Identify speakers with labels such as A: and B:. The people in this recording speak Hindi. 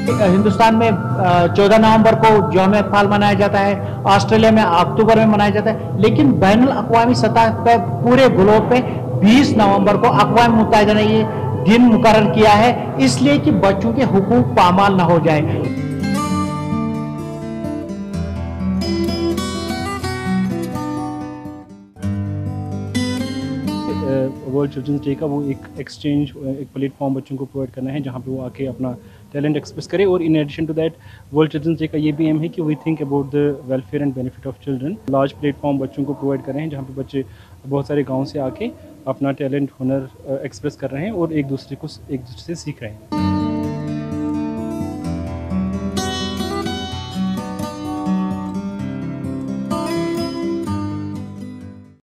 A: हिंदुस्तान में 14 नवंबर को यौम अतफाल मनाया जाता है, ऑस्ट्रेलिया में अक्टूबर में मनाया जाता है, लेकिन बैनुल अक़वामी सतह पे पूरे ग्लोब पे 20 नवंबर को अक़वाम मुत्तहिदा ने ये दिन मुकर्रर किया है, इसलिए कि बच्चों के हुकूक पामाल ना हो जाए।
B: वर्ल्ड चिल्ड्रंस डे का वो एक एक्सचेंज, एक प्लेटफॉर्म बच्चों को प्रोवाइड करना है जहाँ पे वो आके अपना टैलेंट एक्सप्रेस करे। और in addition to that world children's day का ये भी एम है कि we think about the welfare and benefit of children. Large platform बच्चों को प्रोवाइड कर रहे हैं जहाँ पे बच्चे बहुत सारे गाँव से आके अपना टैलेंट, हुनर एक्सप्रेस कर रहे हैं और एक दूसरे से सीख रहे हैं।